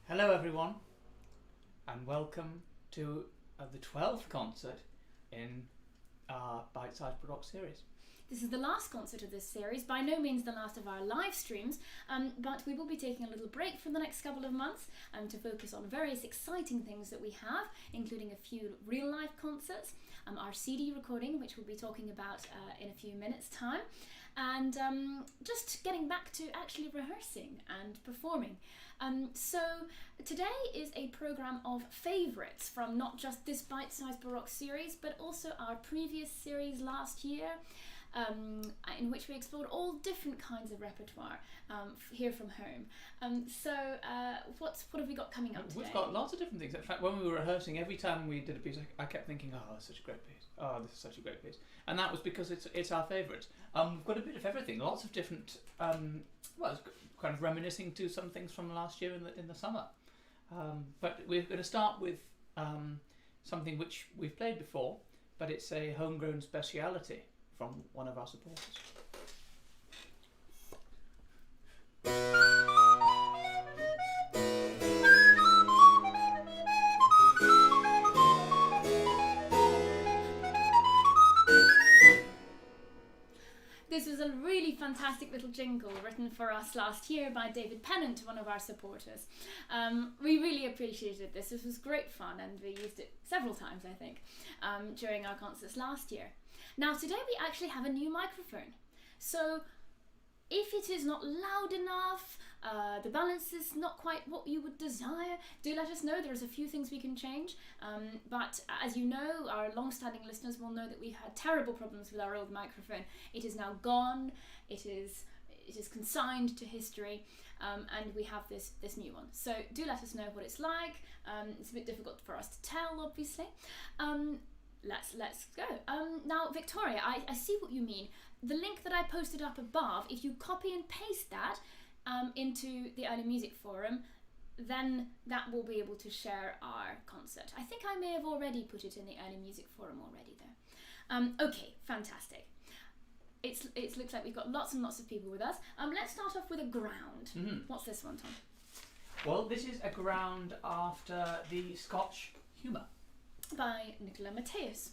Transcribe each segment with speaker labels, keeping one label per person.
Speaker 1: Hello everyone, and welcome to the 12th concert in our Bite-Sized Baroque series.
Speaker 2: This is the last concert of this series, by no means the last of our live streams, but we will be taking a little break for the next couple of months to focus on various exciting things that we have, including a few real-life concerts, our CD recording, which we'll be talking about in a few minutes' time, and just getting back to actually rehearsing and performing. So today is a programme of favourites from not just this Bite-Sized Baroque series, but also our previous series last year, in which we explored all different kinds of repertoire here from home. What have we got coming up today?
Speaker 1: We've got lots of different things. In fact, when we were rehearsing, every time we did a piece, I kept thinking, oh, that's such a great piece. Oh, this is such a great piece. And that was because it's our favourite. We've got a bit of everything, lots of different, it's kind of reminiscing to some things from last year in the summer. But we're going to start with something which we've played before, but it's a homegrown speciality from one of our supporters.
Speaker 2: This was a really fantastic little jingle written for us last year by David Pennant, one of our supporters. We really appreciated this. This was great fun, and we used it several times, I think, during our concerts last year. Now today we actually have a new microphone, so if it is not loud enough, the balance is not quite what you would desire, do let us know. There's a few things we can change, but as you know, our long-standing listeners will know that we had terrible problems with our old microphone. It is now gone, it is consigned to history, and we have this new one. So do let us know what it's like. It's a bit difficult for us to tell, obviously. Let's go. Now, Victoria, I see what you mean. The link that I posted up above, if you copy and paste that into the Early Music Forum, then that will be able to share our concert. I think I may have already put it in the Early Music Forum already though. Okay, fantastic. It looks like we've got lots and lots of people with us. Let's start off with a ground. Mm-hmm. What's this one, Tom?
Speaker 1: Well, this is a ground after the Scotch Humour
Speaker 2: by Nicola Matteis.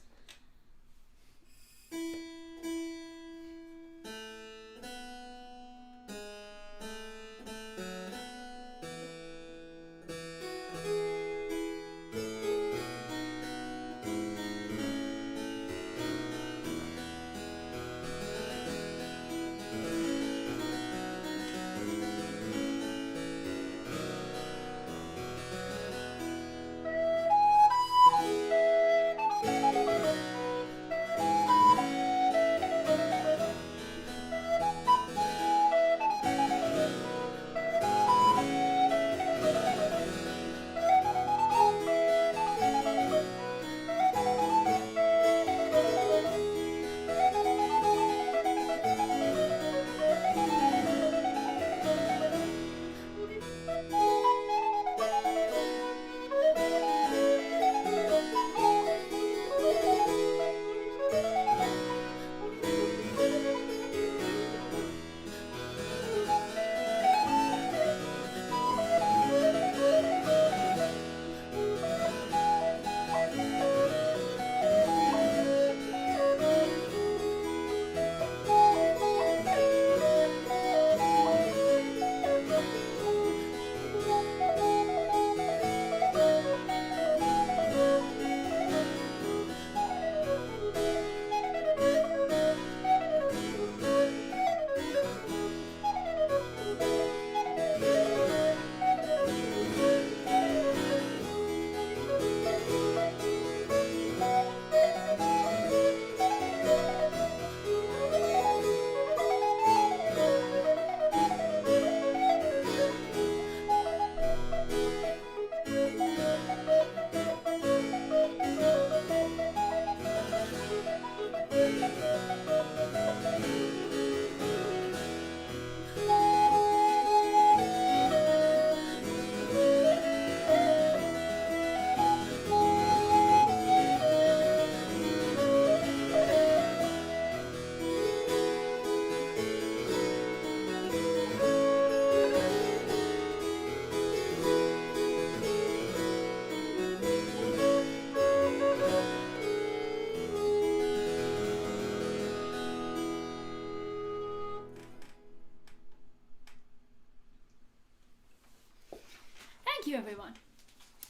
Speaker 2: thank you, everyone.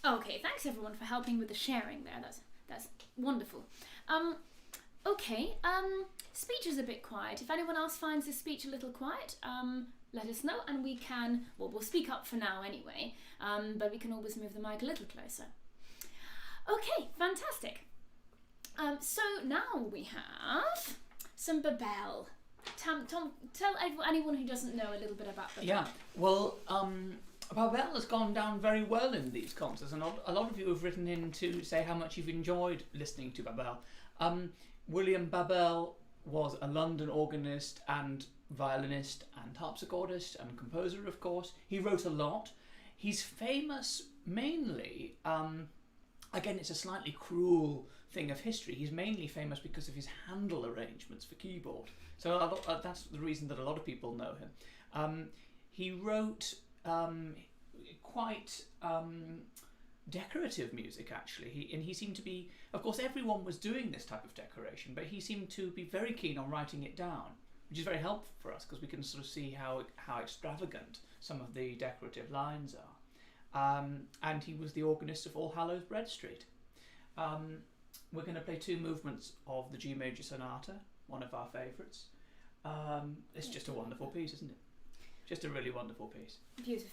Speaker 2: Okay, thanks everyone for helping with the sharing there. That's wonderful. Speech is a bit quiet. If anyone else finds this speech a little quiet, let us know, and we'll speak up for now anyway, but we can always move the mic a little closer. Okay, fantastic. So now we have some Babel. Tom, tell anyone who doesn't know a little bit about Babel.
Speaker 1: Yeah, well, Babel has gone down very well in these concerts, and a lot of you have written in to say how much you've enjoyed listening to Babel. William Babel was a London organist and violinist and harpsichordist and composer, of course. He wrote a lot. He's famous mainly, again, it's a slightly cruel thing of history. He's mainly famous because of his Handel arrangements for keyboard. So that's the reason that a lot of people know him. He wrote quite decorative music, actually. He seemed to be, of course, everyone was doing this type of decoration, but he seemed to be very keen on writing it down, which is very helpful for us because we can sort of see how extravagant some of the decorative lines are. And he was the organist of All Hallows Bread Street. We're going to play 2 movements of the G major sonata, one of our favourites. It's just a wonderful piece, isn't it? Just a really wonderful piece.
Speaker 2: Beautiful.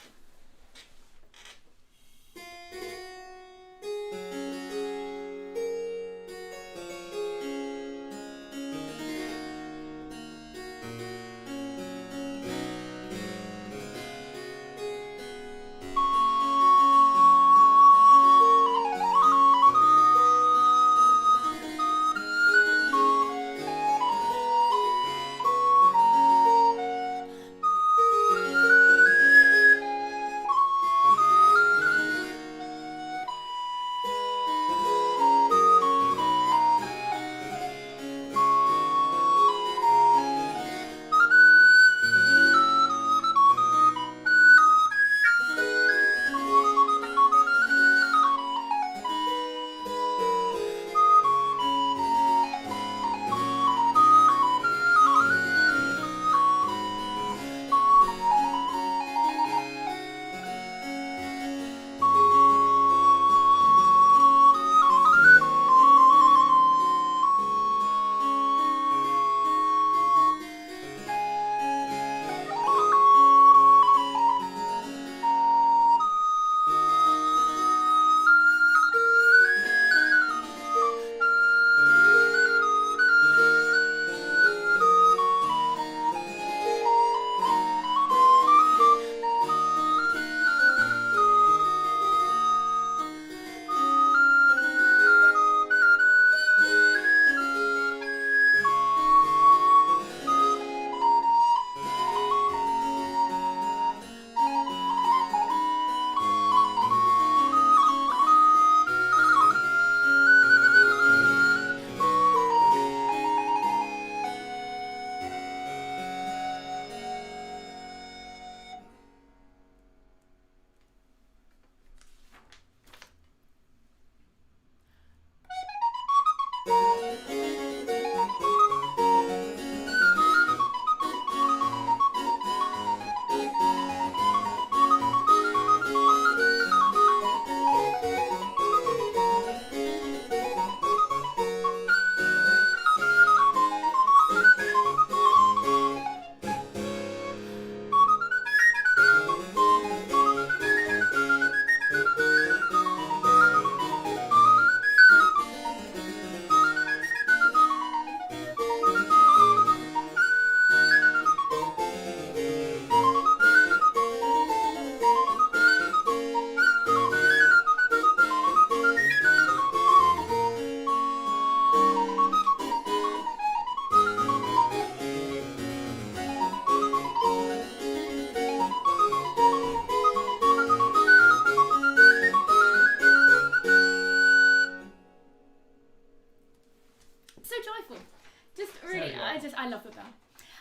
Speaker 2: I love Babell.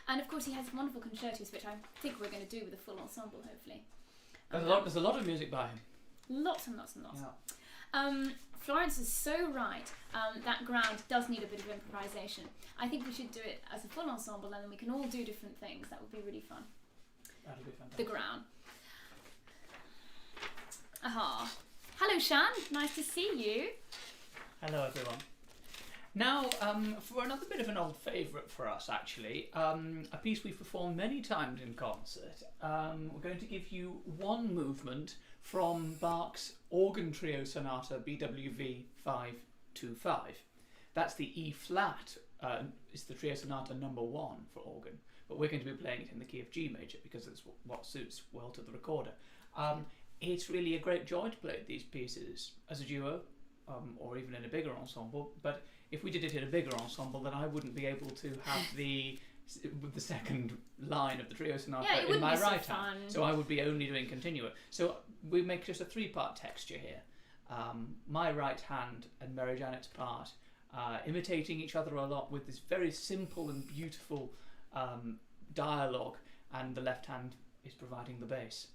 Speaker 2: And of course he has wonderful concertos, which I think we're going to do with a full ensemble, hopefully.
Speaker 1: There's a lot of music by him.
Speaker 2: Lots and lots and lots.
Speaker 1: Yeah.
Speaker 2: Florence is so right. That ground does need a bit of improvisation. I think we should do it as a full ensemble, and then we can all do different things. That would be really fun.
Speaker 1: That'll be fantastic.
Speaker 2: The ground. Hello, Shan. Nice to see you.
Speaker 1: Hello, everyone. Now, for another bit of an old favourite for us, actually, a piece we've performed many times in concert. We're going to give you one movement from Bach's Organ Trio Sonata BWV 525. That's the E flat. It's the Trio Sonata number 1 for organ, but we're going to be playing it in the key of G major because it's what suits well to the recorder. It's really a great joy to play these pieces as a duo, or even in a bigger ensemble. But if we did it in a bigger ensemble, then I wouldn't be able to have the second line of the Trio Sonata in my right hand. So I would be only doing continua. So we make just a 3-part texture here. My right hand and Mary Janet's part, imitating each other a lot with this very simple and beautiful dialogue, and the left hand is providing the bass.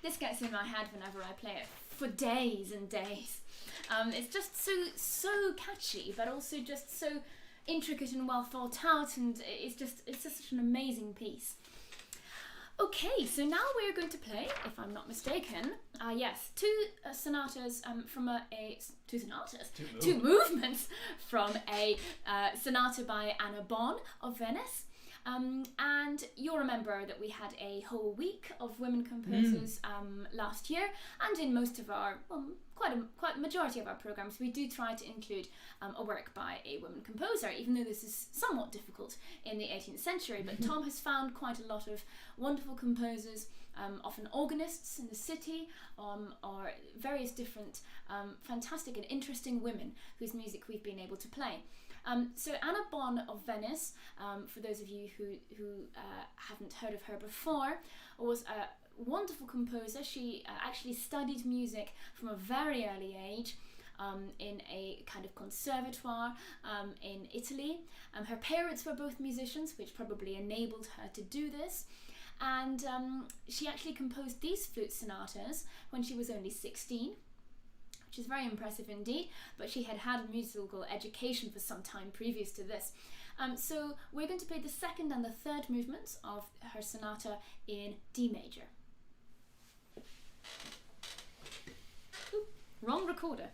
Speaker 2: This gets in my head whenever I play it for days and days. It's just so catchy, but also just so intricate and well thought out, and it's just such an amazing piece. Okay, so now we're going to play, if I'm not mistaken, two movements from a sonata by Anna Bonn of Venice. And you'll remember that we had a whole week of women composers last year, and in most of our, quite a majority of our programs, we do try to include a work by a woman composer, even though this is somewhat difficult in the 18th century. But Tom has found quite a lot of wonderful composers, often organists in the city, or various different fantastic and interesting women whose music we've been able to play. So Anna Bonn of Venice, for those of you who haven't heard of her before, was a wonderful composer. She actually studied music from a very early age in a kind of conservatoire in Italy. Her parents were both musicians, which probably enabled her to do this. And she actually composed these flute sonatas when she was only 16, which is very impressive indeed, but she had had musical education for some time previous to this. So we're going to play the second and the third movements of her sonata in D major. Ooh, wrong recorder.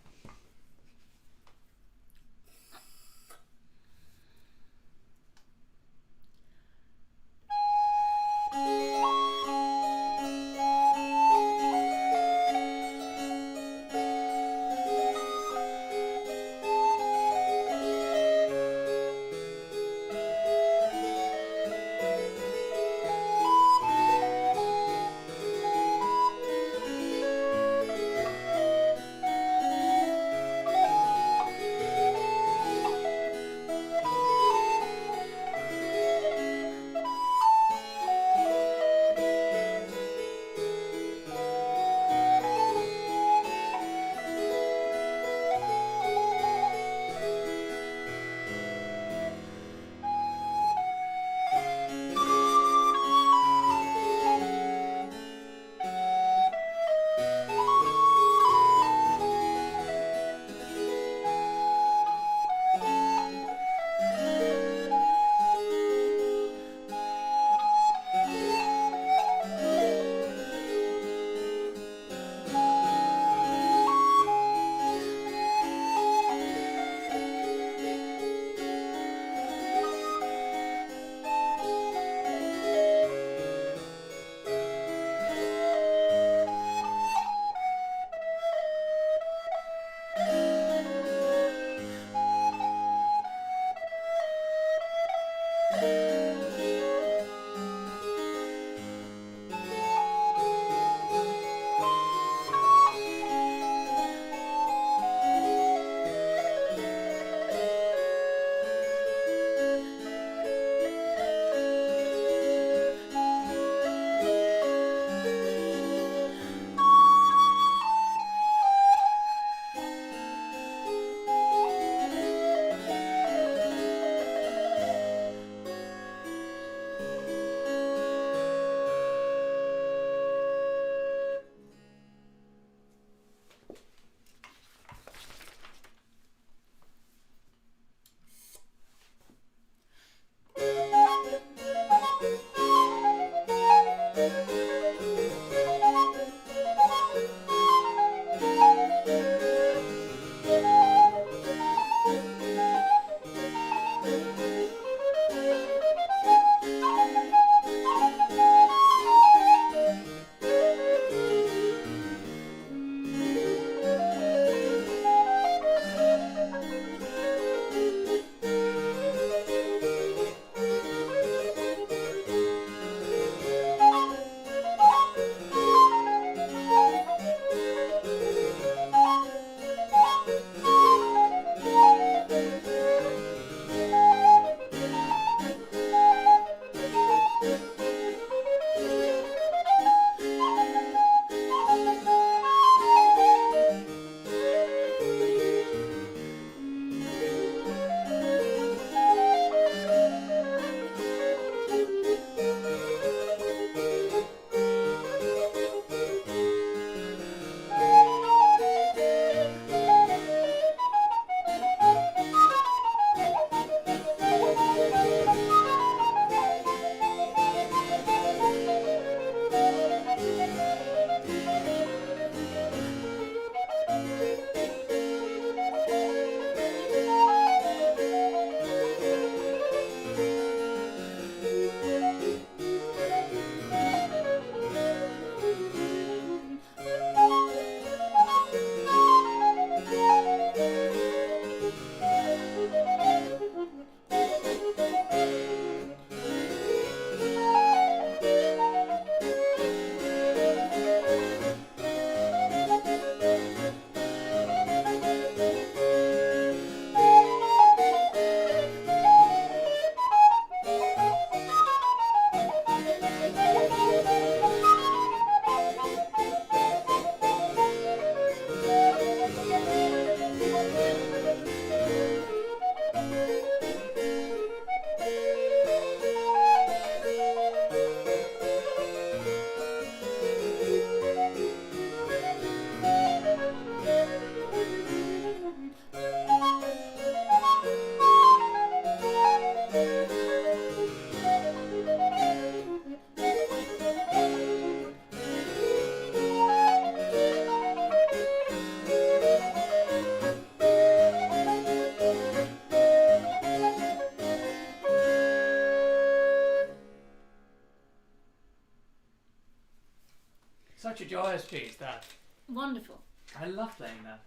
Speaker 1: joyous piece, that.
Speaker 2: Wonderful.
Speaker 1: I love playing that.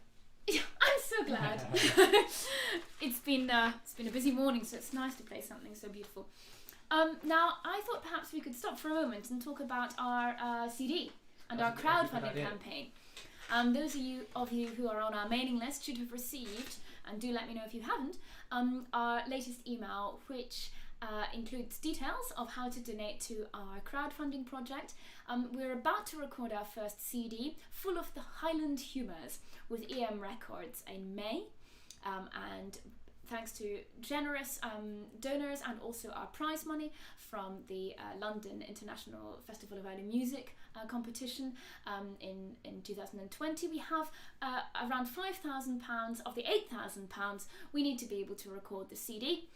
Speaker 2: I'm so glad. It's been a busy morning, so it's nice to play something so beautiful. Now, I thought perhaps we could stop for a moment and talk about our CD and our crowdfunding campaign. Those of you who are on our mailing list should have received, and do let me know if you haven't, our latest email, which includes details of how to donate to our crowdfunding project. We're about to record our first CD full of the Highland humours with EM Records in May, and thanks to generous donors and also our prize money from the London International Festival of Early Music competition in 2020, we have around £5,000 of the £8,000 we need to be able to record the CD.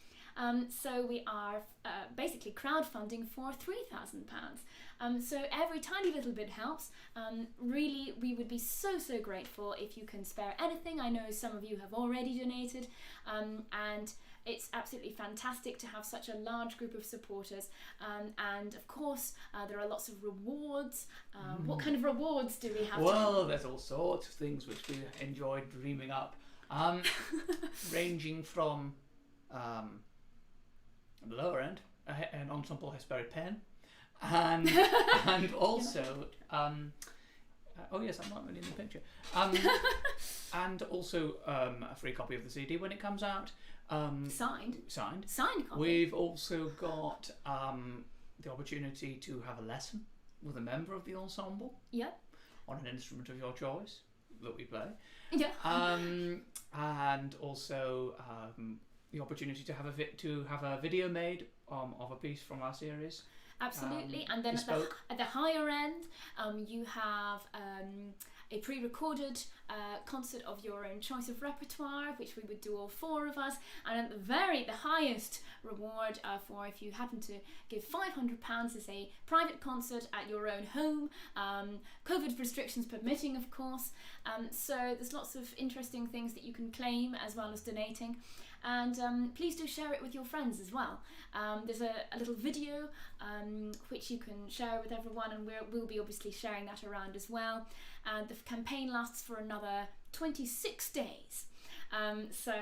Speaker 2: So we are basically crowdfunding for £3,000. So every tiny little bit helps. Really, we would be so grateful if you can spare anything. I know some of you have already donated, and it's absolutely fantastic to have such a large group of supporters. And of course, there are lots of rewards. What kind of rewards do we have?
Speaker 1: Well, there's all sorts of things which we enjoyed dreaming up, ranging from the lower end, an ensemble Hesperi pen, and also oh yes, I'm not really in the picture, and also a free copy of the CD when it comes out,
Speaker 2: signed copy.
Speaker 1: We've also got the opportunity to have a lesson with a member of the ensemble, on an instrument of your choice that we play, and also the opportunity to have a video made of a piece from our series.
Speaker 2: Absolutely, and then at the higher end, you have a pre-recorded concert of your own choice of repertoire, which we would do all four of us, and at the highest reward for if you happen to give £500 is a private concert at your own home, COVID restrictions permitting, of course. So there's lots of interesting things that you can claim as well as donating. And please do share it with your friends as well. There's a little video which you can share with everyone, and we'll be obviously sharing that around as well. And the campaign lasts for another 26 days. So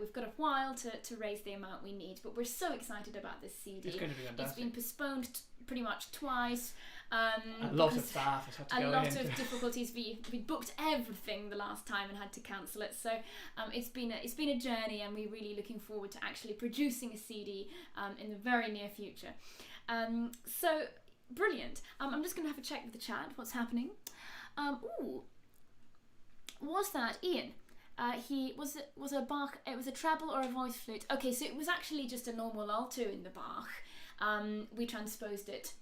Speaker 2: we've got a while to raise the amount we need, but we're so excited about this CD.
Speaker 1: It's going to be fantastic.
Speaker 2: It's been postponed pretty much twice.
Speaker 1: A lot of staff has had to go in.
Speaker 2: A lot of difficulties. We booked everything the last time and had to cancel it. So it's been a journey, and we're really looking forward to actually producing a CD in the very near future. So brilliant. I'm just going to have a check with the chat. What's happening? Was that Ian? He was a Bach. It was a treble or a voice flute. Okay, so it was actually just a normal alto in the Bach. We transposed it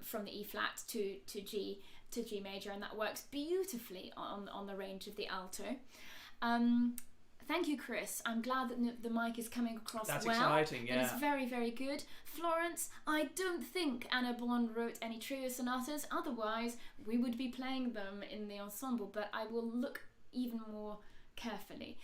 Speaker 2: from the E flat to G major, and that works beautifully on the range of the alto. Thank you, Chris. I'm glad that the mic is coming across well.
Speaker 1: That's exciting, yeah.
Speaker 2: And it's very, very good. Florence, I don't think Anna Bond wrote any trio sonatas, otherwise we would be playing them in the ensemble, but I will look even more carefully.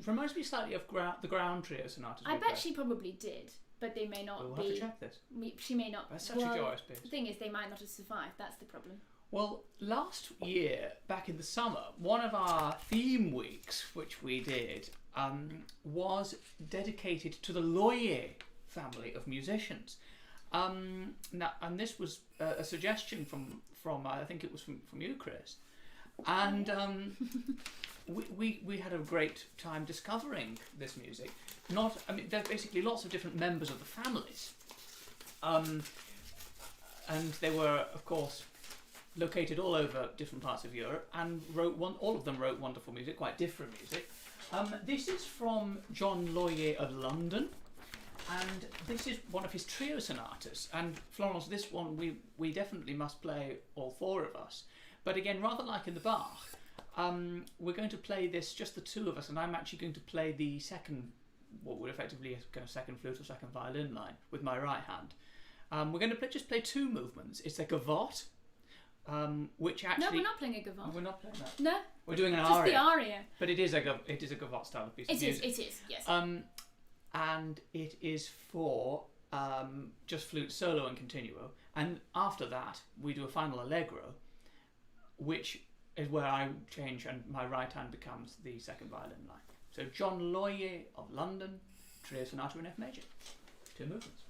Speaker 1: Reminds me slightly of the ground trio sonatas.
Speaker 2: I bet she probably did, but they may not be.
Speaker 1: We'll have to check this.
Speaker 2: She may not.
Speaker 1: That's such a joyous piece.
Speaker 2: The thing is, they might not have survived. That's the problem.
Speaker 1: Well, last year, back in the summer, one of our theme weeks, which we did, was dedicated to the Loeillet family of musicians. And this was a suggestion from I think it was from you, Chris. And we had a great time discovering this music. There's basically lots of different members of the families. And they were, of course, located all over different parts of Europe, and all of them wrote wonderful music, quite different music. This is from John Loeillet of London, and this is one of his trio sonatas. And Florence, this one we definitely must play, all four of us. But again, rather like in the Bach, we're going to play this just the two of us, and I'm actually going to play the second, what would effectively be a second flute or second violin line with my right hand. We're going to just play two movements. It's a gavotte. Which actually...
Speaker 2: No, we're not playing a gavotte.
Speaker 1: We're not playing that.
Speaker 2: No.
Speaker 1: We're doing an
Speaker 2: just
Speaker 1: aria.
Speaker 2: The aria.
Speaker 1: But it is a gavotte style of piece of music.
Speaker 2: It is, yes.
Speaker 1: And it is for just flute solo and continuo. And after that, we do a final allegro. which is where I change and my right hand becomes the second violin line. So John Loeillet of London, Trio Sonata in F major. 2 movements.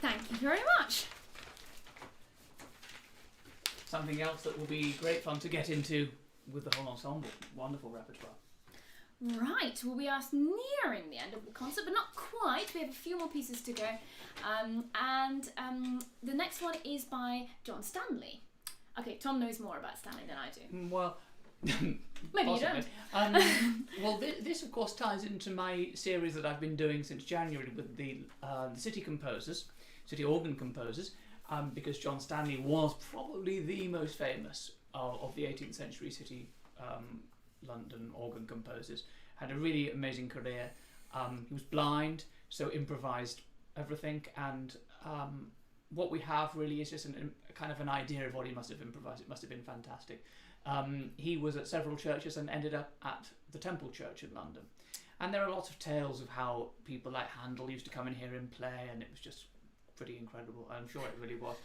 Speaker 2: Thank you very much.
Speaker 1: Something else that will be great fun to get into with the whole ensemble. Wonderful repertoire.
Speaker 2: Right, well, we are nearing the end of the concert, but not quite. We have a few more pieces to go. The next one is by John Stanley. Okay, Tom knows more about Stanley than I do.
Speaker 1: Well,
Speaker 2: maybe you don't.
Speaker 1: Well, this of course ties into my series that I've been doing since January with the city composers, city organ composers, because John Stanley was probably the most famous of the 18th century city London organ composers. Had a really amazing career. He was blind, so improvised everything, and what we have really is just a kind of an idea of what he must have improvised. It must have been fantastic. He was at several churches and ended up at the Temple Church in London. And there are lots of tales of how people like Handel used to come and hear him play, and it was just pretty incredible. I'm sure it really was.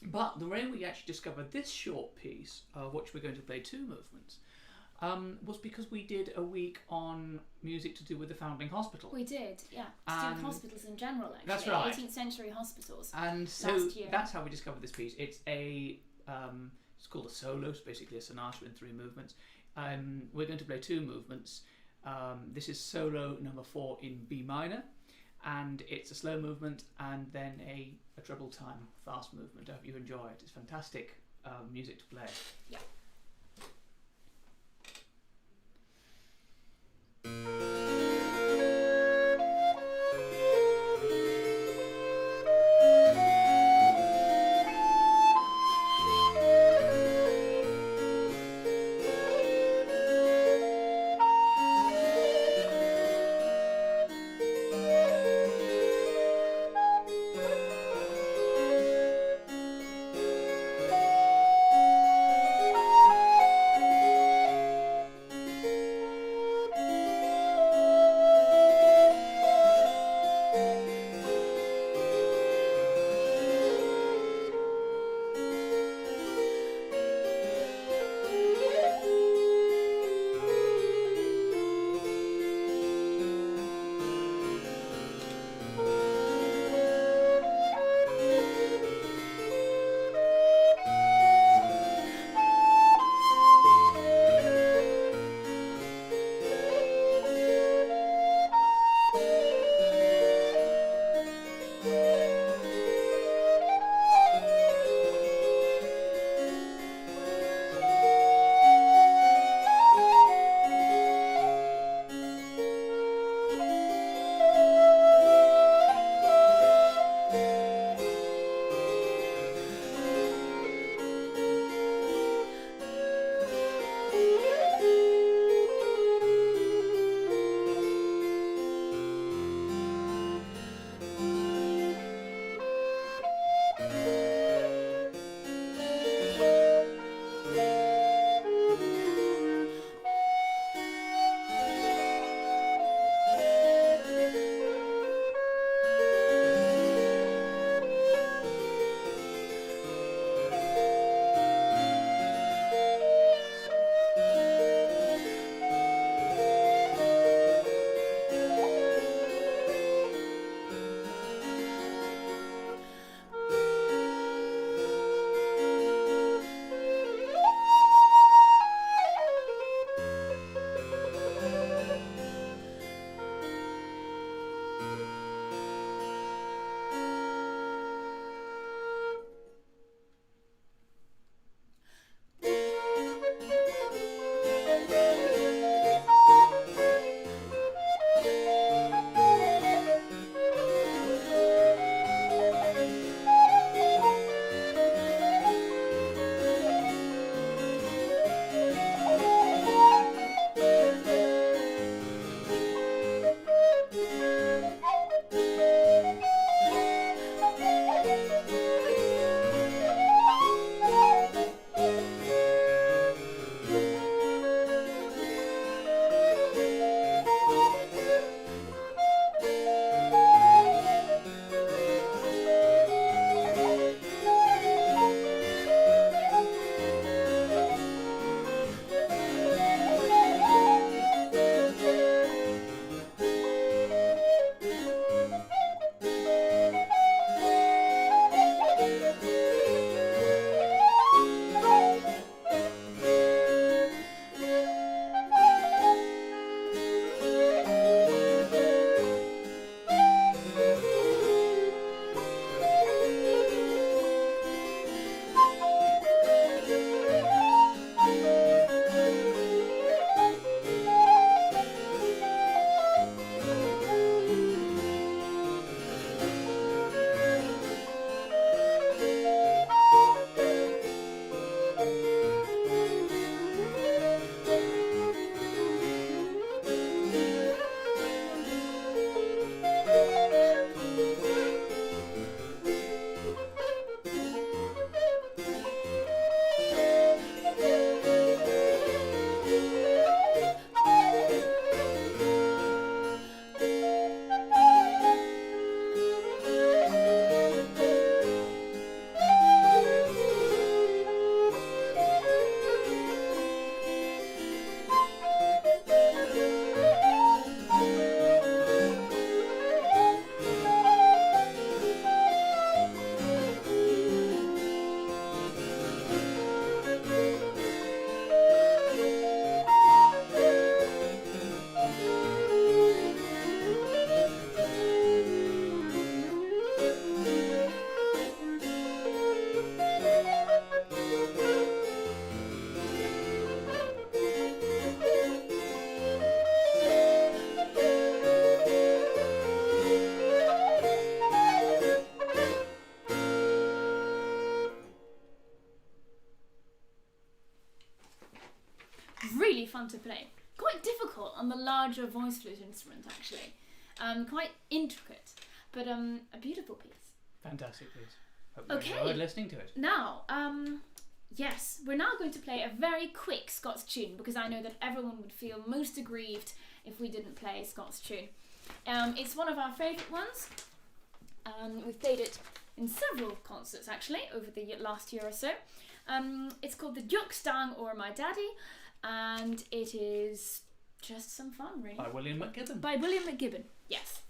Speaker 1: But the way we actually discovered this short piece, which we're going to play 2 movements, was because we did a week on music to do with the Foundling Hospital.
Speaker 2: We did, yeah. To do with hospitals in general, actually.
Speaker 1: That's right.
Speaker 2: 18th century hospitals.
Speaker 1: And so that's how we discovered this piece. It's it's called a solo, it's basically a sonata in 3 movements. We're going to play 2 movements. This is solo number 4 in B minor, and it's a slow movement and then a treble time fast movement. I hope you enjoy it. It's fantastic music to play.
Speaker 2: Yeah. really fun to play. Quite difficult on the larger voice flute instrument, actually. Quite intricate, but a beautiful piece.
Speaker 1: Fantastic piece. Hope
Speaker 2: Okay.
Speaker 1: you enjoyed listening to it.
Speaker 2: Now, yes, we're now going to play a very quick Scots tune, because I know that everyone would feel most aggrieved if we didn't play a Scots tune. It's one of our favourite ones. We've played it in several concerts, actually, over the last year or so. It's called The Jukstang or My Daddy, and it is just some fun, really.
Speaker 1: By William McGibbon.
Speaker 2: By William McGibbon, yes.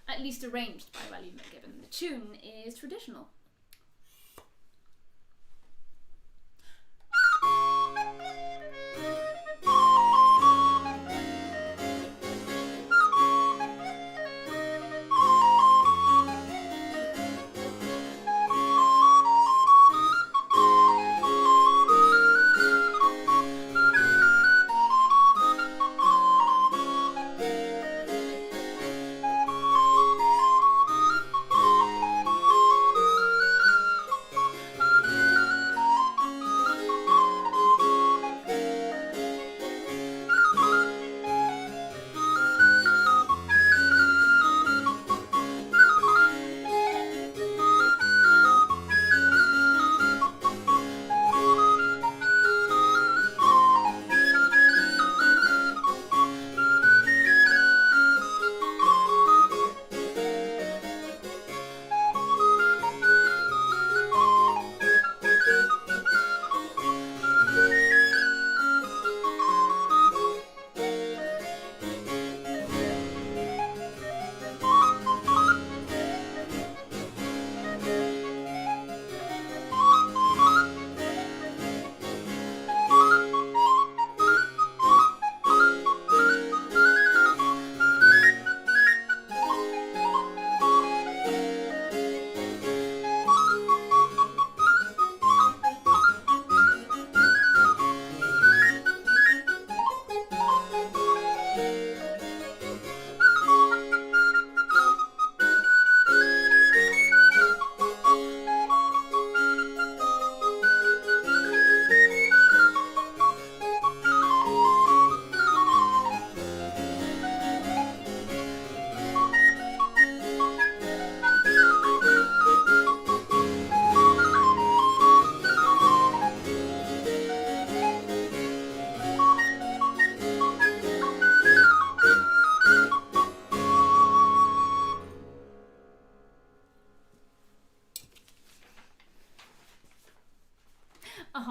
Speaker 2: At least arranged by William McGibbon. The tune is traditional.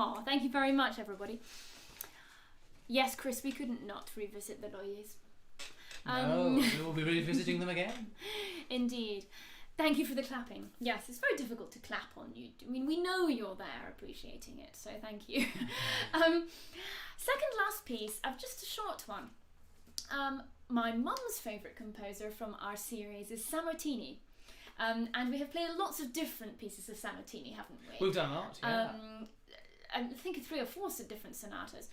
Speaker 2: Oh, thank you very much, everybody. Yes, Chris, we couldn't not revisit the Loeillets.
Speaker 1: No, we will be revisiting them again.
Speaker 2: Indeed. Thank you for the clapping. Yes, it's very difficult to clap on you. I mean, we know you're there appreciating it, so thank you. Second last piece, just a short one. My mum's favourite composer from our series is Sammartini. And we have played lots of different pieces of Sammartini, haven't we?
Speaker 1: We've done a lot, yeah.
Speaker 2: I think 3 or 4 different sonatas.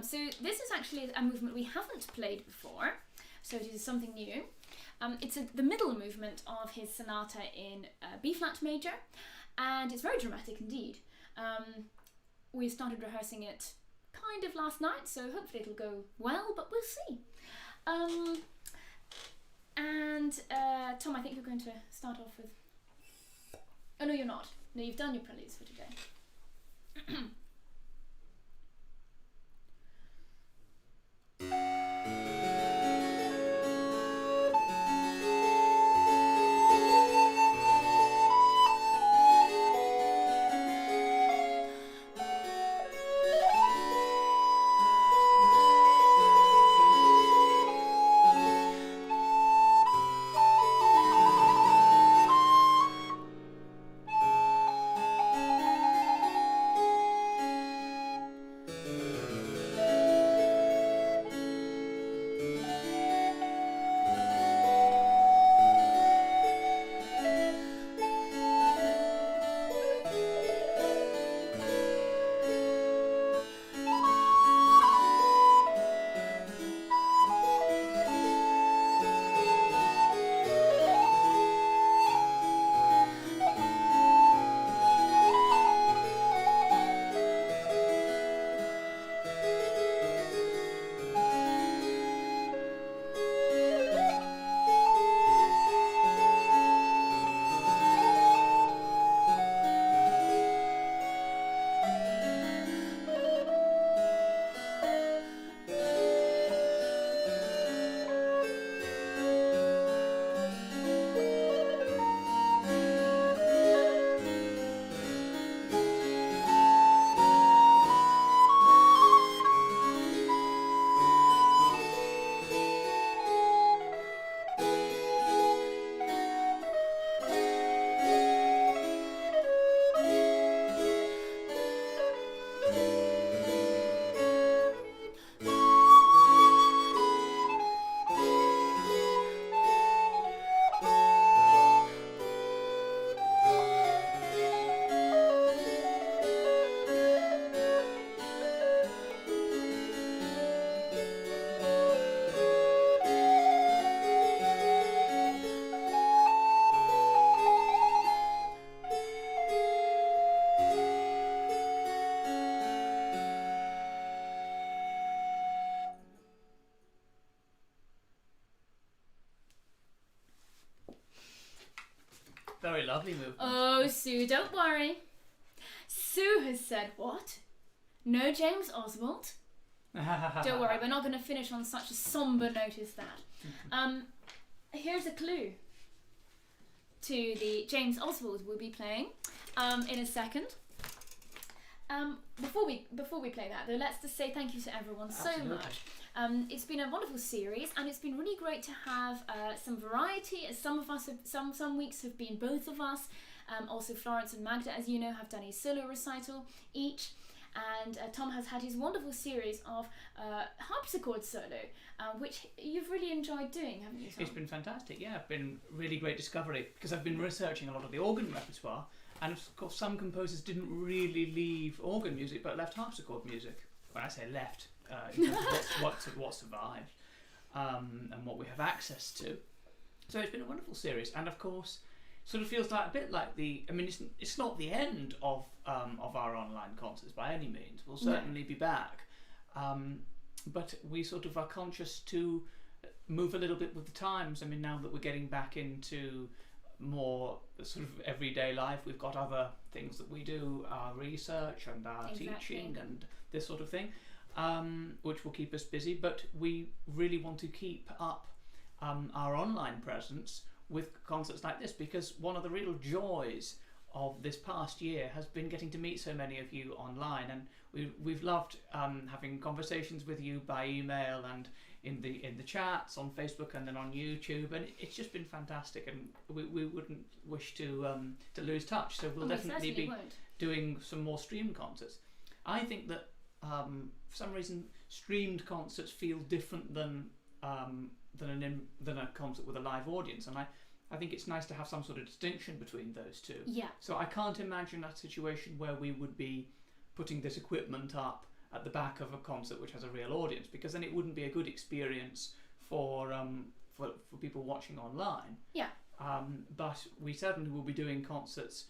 Speaker 2: So this is actually a movement we haven't played before, so it is something new. It's the middle movement of his sonata in B-flat major, and it's very dramatic indeed. We started rehearsing it kind of last night, so hopefully it'll go well, but we'll see. Tom, I think you're going to start off with... Oh, no, you're not. No, you've done your preludes for today.
Speaker 1: very lovely movement.
Speaker 2: Oh, Sue, don't worry. Sue has said, what? No James Oswald? Don't worry, we're not going to finish on such a sombre note as that. Here's a clue to the James Oswald we'll be playing in a second. Before we play that though, let's just say thank you to everyone
Speaker 1: Absolutely.
Speaker 2: so much. It's been a wonderful series, and it's been really great to have some variety. As some weeks have been both of us. Also Florence and Magda, as you know, have done a solo recital each. And Tom has had his wonderful series of harpsichord solo, which you've really enjoyed doing, haven't you, Tom?
Speaker 1: It's been fantastic, yeah. It's been really great discovery, because I've been researching a lot of the organ repertoire, and of course some composers didn't really leave organ music, but left harpsichord music. When I say left, in terms of what survived, and what we have access to. So it's been a wonderful series, and of course, sort of feels like a bit like it's not the end of our online concerts by any means. We'll certainly be back, but we sort of are conscious to move a little bit with the times. I mean, now that we're getting back into more sort of everyday life, we've got other things that we do, our research and our teaching and this sort of thing, which will keep us busy, but we really want to keep up our online presence with concerts like this, because one of the real joys of this past year has been getting to meet so many of you online, and we've loved having conversations with you by email and in the chats on Facebook and then on YouTube, and it's just been fantastic, and we wouldn't wish to lose touch. So we'll definitely be doing some more streamed concerts. I think that for some reason streamed concerts feel different than a concert with a live audience, and I think it's nice to have some sort of distinction between those two.
Speaker 2: Yeah.
Speaker 1: So I can't imagine a situation where we would be putting this equipment up at the back of a concert which has a real audience, because then it wouldn't be a good experience for people watching online.
Speaker 2: Yeah.
Speaker 1: But we certainly will be doing concerts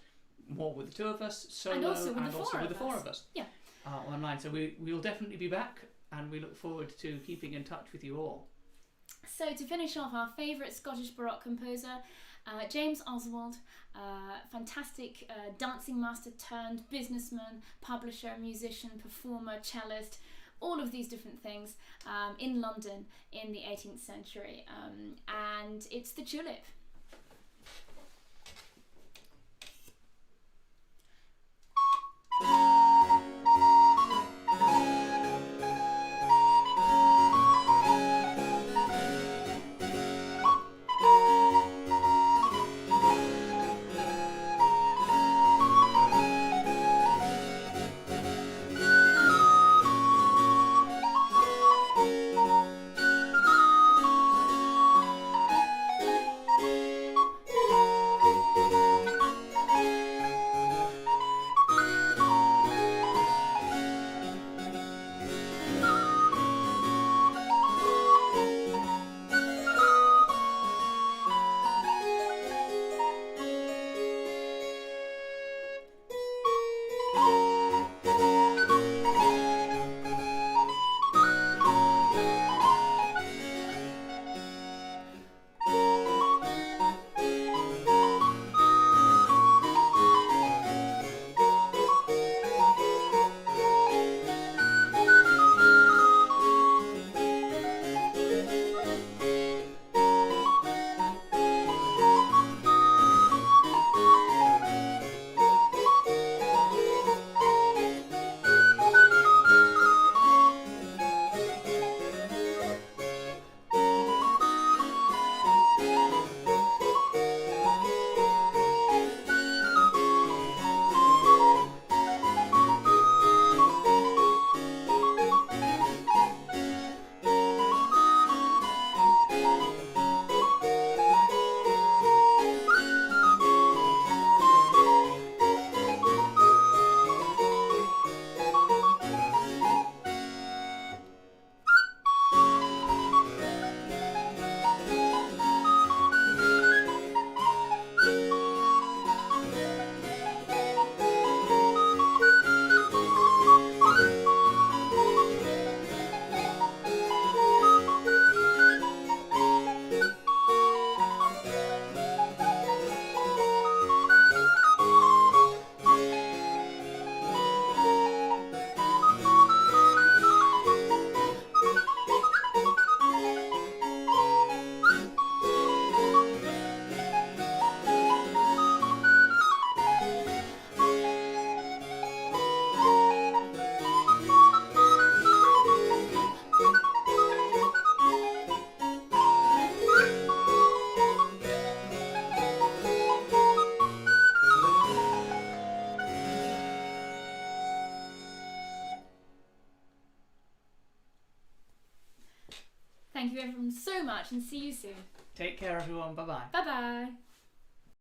Speaker 1: more with the two of us, solo,
Speaker 2: and also with the four
Speaker 1: of us.
Speaker 2: Yeah.
Speaker 1: Online. So we'll definitely be back, and we look forward to keeping in touch with you all.
Speaker 2: So to finish off, our favourite Scottish Baroque composer, James Oswald, fantastic dancing master turned businessman, publisher, musician, performer, cellist, all of these different things in London in the 18th century. And it's the Tulip. Thank you everyone so much and see you soon.
Speaker 1: Take care, everyone. Bye-bye.
Speaker 2: Bye bye.